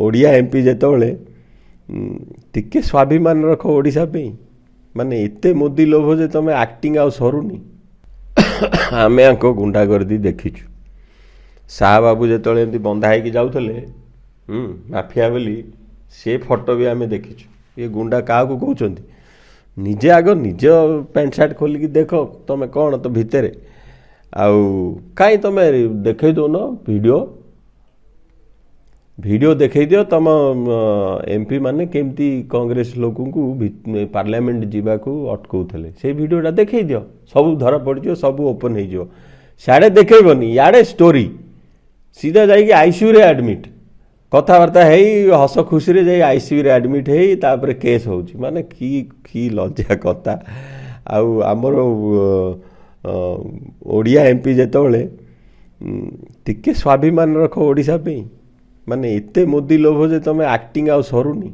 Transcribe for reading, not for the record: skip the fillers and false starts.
Odia MP जेतबले टिके स्वाभिमान रख ओडिशा पे माने एते मोदी लोभ जे तुम एक्टिंग आ सरुनी आम आंको गुंडागर्दी देखीचु शाह बाबू जेतबले एमती बंधा होगी जाऊले माफिया बोली से फोटो भी आम देखीचु ये गुंडा क्या कहते निजे आग निज पैंट सार्ट खोलिकी देख तुम कौन तो भितर आउ कहीं तुम देखे दौन वीडियो देखे दियो तुम एमपी माने केमती कांग्रेस लोक पार्लियामेंट जावाक अटकाउले से वीडियोटा देखे दियो सब धरा पड़ सब ओपन हो सियाड़े देखनी इे स्टोरी सीधा जाइए आईसीयू रे एडमिट कथबार्ता है हस खुशी रे आईसीयू रे एडमिट है केस हो माने की लज्जा कथा आमर ओडिया एमपी जेतबले टिके स्वाभिमान रख ओडिशा पे माने एते मोदी लोभ जे तुम एक्टिंग आ सरुनी